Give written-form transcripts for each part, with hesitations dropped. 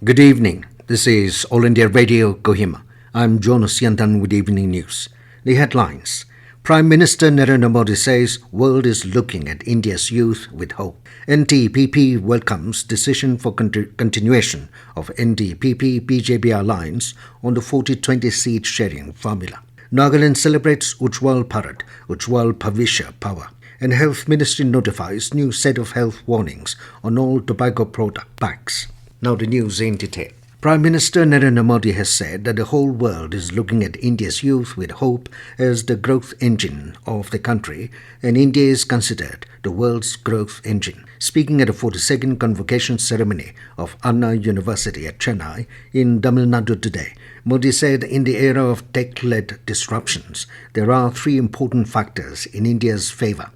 Good evening. This is All India Radio Kohima. I'm Jonas Yantan with Evening News. The headlines. Prime Minister Narendra Modi says world is looking at India's youth with hope. NDPP welcomes decision for continuation of NDPP-BJP Alliance on the 40-20 seat sharing formula. Nagaland celebrates Ujjwal Bharat, Ujjwal Bhavishya power. And Health Ministry notifies new set of health warnings on all tobacco product packs. Now the news in detail. Prime Minister Narendra Modi has said that the whole world is looking at India's youth with hope as the growth engine of the country, and India is considered the world's growth engine. Speaking at a 42nd convocation ceremony of Anna University at Chennai in Tamil Nadu today, Modi said in the era of tech-led disruptions, there are three important factors in India's favor.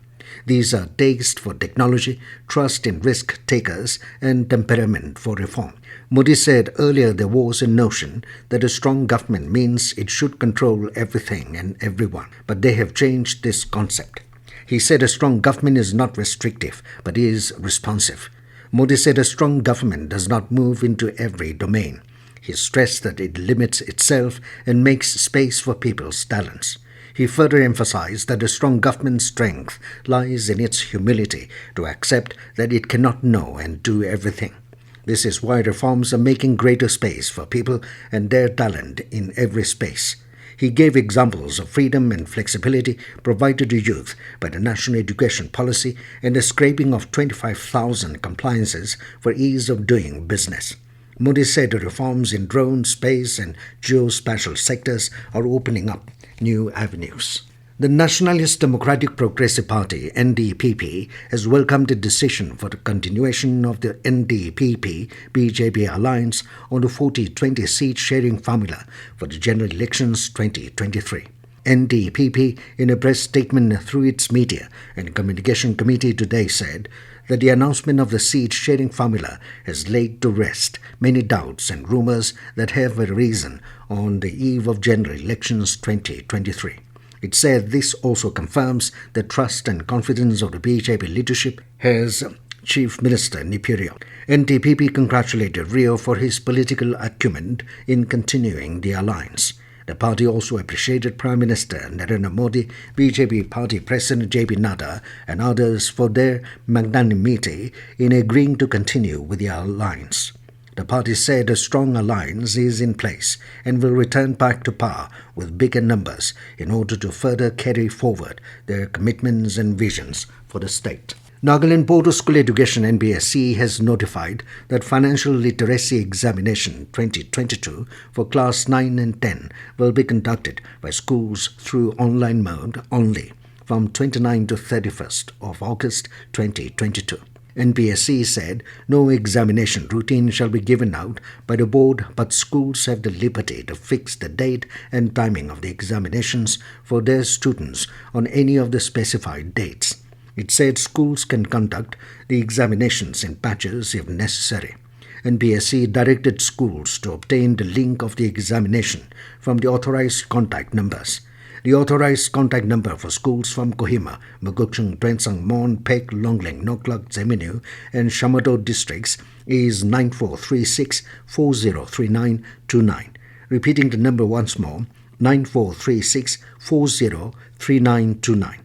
These are taste for technology, trust in risk takers, and temperament for reform. Modi said earlier there was a notion that a strong government means it should control everything and everyone, but they have changed this concept. He said a strong government is not restrictive, but is responsive. Modi said a strong government does not move into every domain. He stressed that it limits itself and makes space for people's talents. He further emphasized that a strong government's strength lies in its humility to accept that it cannot know and do everything. This is why reforms are making greater space for people and their talent in every space. He gave examples of freedom and flexibility provided to youth by the National Education Policy and the scraping of 25,000 compliances for ease of doing business. Modi said the reforms in drone, space and geospatial sectors are opening up new avenues. The Nationalist Democratic Progressive Party, NDPP, has welcomed the decision for the continuation of the NDPP-BJP Alliance on the 40-20 seat sharing formula for the general elections 2023. NDPP, in a press statement through its media and communication committee today, said that the announcement of the seat sharing formula has laid to rest many doubts and rumors that have arisen on the eve of general elections 2023. It said this also confirms the trust and confidence of the BJP leadership, as Chief Minister Nepurial. NDPP congratulated Rio for his political acumen in continuing the alliance. The party also appreciated Prime Minister Narendra Modi, BJP Party President J.P. Nadda and others for their magnanimity in agreeing to continue with the alliance. The party said a strong alliance is in place and will return back to power with bigger numbers in order to further carry forward their commitments and visions for the state. Nagaland Board of School Education (NBSC) has notified that Financial Literacy Examination 2022 for Class 9 and 10 will be conducted by schools through online mode only from 29 to 31st of August 2022. NBSC said no examination routine shall be given out by the board, but schools have the liberty to fix the date and timing of the examinations for their students on any of the specified dates. It said schools can conduct the examinations in batches if necessary. NBSC directed schools to obtain the link of the examination from the authorized contact numbers. The authorized contact number for schools from Kohima, Magukchung, Twensang, Mon, Pek, Longling, Noklak, Zeminu and Shamado districts is 9436 403929. Repeating the number once more, 9436 403929.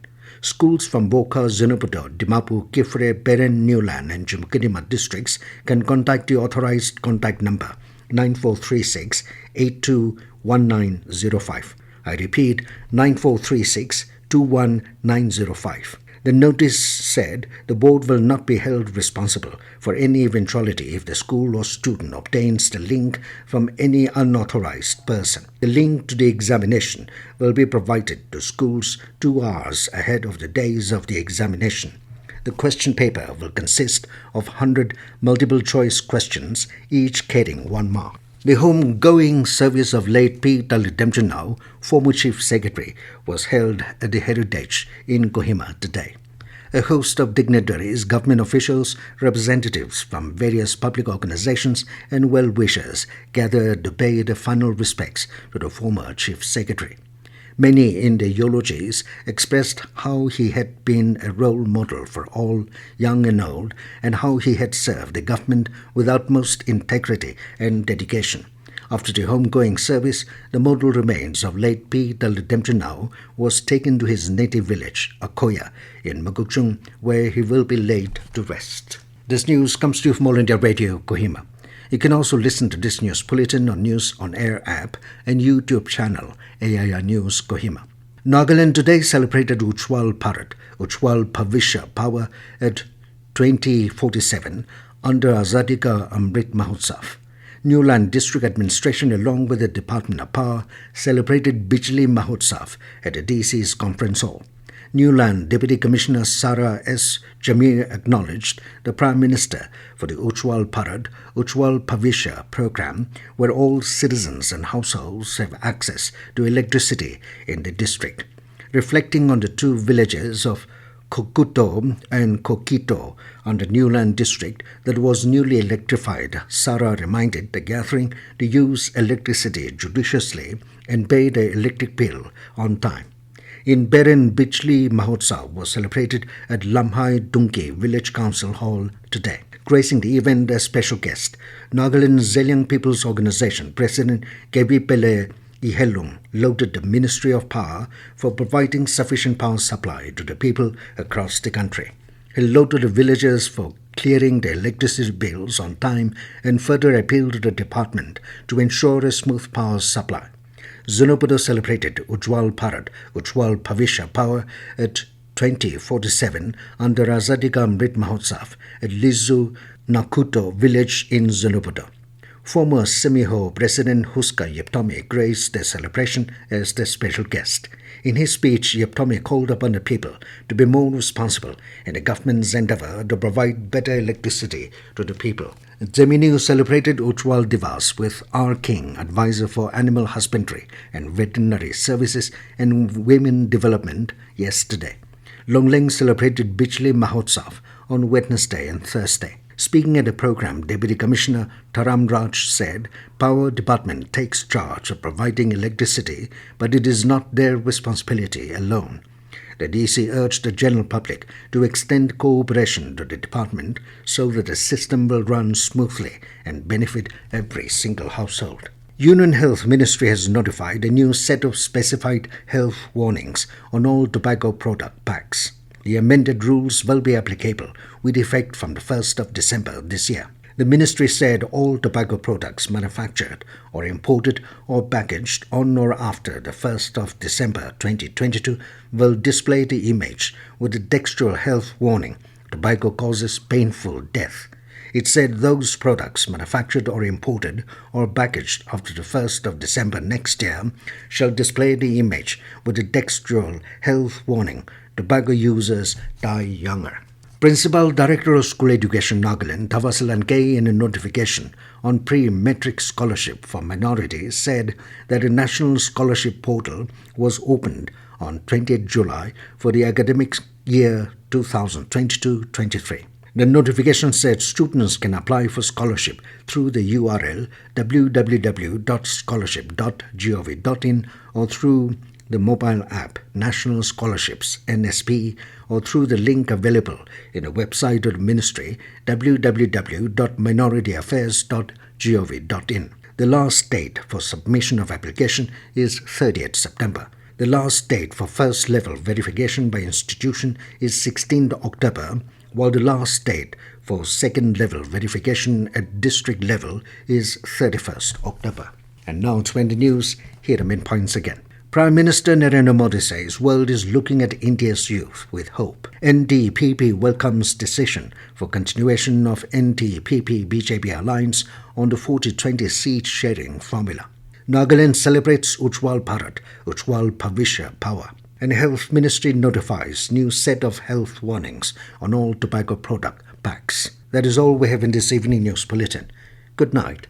Schools from Boka, Zinuputo, Dimapur, Kifre, Beren, Newland and Jumkidima districts can contact the authorized contact number 9436 821905. I repeat, 9436 21905. The notice said the board will not be held responsible for any eventuality if the school or student obtains the link from any unauthorized person. The link to the examination will be provided to schools 2 hours ahead of the days of the examination. The question paper will consist of 100 multiple-choice questions, each carrying 1 mark. The homegoing service of late P. Dalidemjanau, former Chief Secretary, was held at the Heritage in Kohima today. A host of dignitaries, government officials, representatives from various public organizations and well-wishers gathered to pay the final respects to the former Chief Secretary. Many in the eulogies expressed how he had been a role model for all, young and old, and how he had served the government with utmost integrity and dedication. After the homegoing service, the mortal remains of late P. Dalidemjanau was taken to his native village, Akoya, in Magukchung, where he will be laid to rest. This news comes to you from All India Radio, Kohima. You can also listen to this news bulletin on News on Air app and YouTube channel AIR News Kohima. Nagaland today celebrated Ujjwal Bharat, Ujjwal Bhavishya Power at 2047 under Azadi Ka Amrit Mahotsav. New Land District Administration along with the Department of Power celebrated Bijli Mahotsav at the DC's conference hall. New Land Deputy Commissioner Sara S. Jamir acknowledged the Prime Minister for the Ujjwal Bharat, Ujjwal Bhavishya program, where all citizens and households have access to electricity in the district. Reflecting on the two villages of Kokuto and Kokito under New Land District that was newly electrified, Sara reminded the gathering to use electricity judiciously and pay the electric bill on time. In Beren, Bijli Mahotsav was celebrated at Lamhai Dunki Village Council Hall today. Gracing the event as special guest, Nagaland Zeliang People's Organization President Kebi Pele Ihelung lauded the Ministry of Power for providing sufficient power supply to the people across the country. He lauded the villagers for clearing their electricity bills on time and further appealed to the department to ensure a smooth power supply. Zunopudo celebrated Ujjwal Bharat, Ujjwal Bhavishya Power at 2047 under Azadi Ka Amrit Mahotsav at Lizu Nakuto village in Zunopudo. Former Semiho President Huska Yeptome graced the celebration as the special guest. In his speech, Yeptome called upon the people to be more responsible in the government's endeavor to provide better electricity to the people. Zeminu celebrated Ujjwal Divas with R. King, advisor for animal husbandry and veterinary services and women development, yesterday. Longleng celebrated Bijli Mahotsav on Wednesday and Thursday. Speaking at the program, Deputy Commissioner Taram Raj said, Power Department takes charge of providing electricity, but it is not their responsibility alone. The DC urged the general public to extend cooperation to the department so that the system will run smoothly and benefit every single household. Union Health Ministry has notified a new set of specified health warnings on all tobacco product packs. The amended rules will be applicable with effect from the 1st of December this year. The ministry said all tobacco products manufactured or imported or packaged on or after the 1st of December 2022 will display the image with the textual health warning, tobacco causes painful death. It said those products manufactured or imported or packaged after the 1st of December next year shall display the image with the textual health warning, tobacco users die younger. Principal Director of School Education Nagaland, Tavasalan K, in a notification on pre-metric scholarship for minorities, said that a national scholarship portal was opened on 20th July for the academic year 2022-23. The notification said students can apply for scholarship through the URL www.scholarship.gov.in or through the mobile app National Scholarships NSP or through the link available in the website of the ministry www.minorityAffairs.gov.in. The last date for submission of application is 30th September. The last date for first level verification by institution is 16th October, while the last date for second level verification at district level is 31st October. And now to end the news, here are the main points again. Prime Minister Narendra Modi says world is looking at India's youth with hope. NDPP welcomes decision for continuation of NDPP-BJP Alliance on the 40-20 seat sharing formula. Nagaland celebrates Ujjwal Bharat, Ujjwal Bhavishya Power. And Health Ministry notifies new set of health warnings on all tobacco product packs. That is all we have in this evening news bulletin. Good night.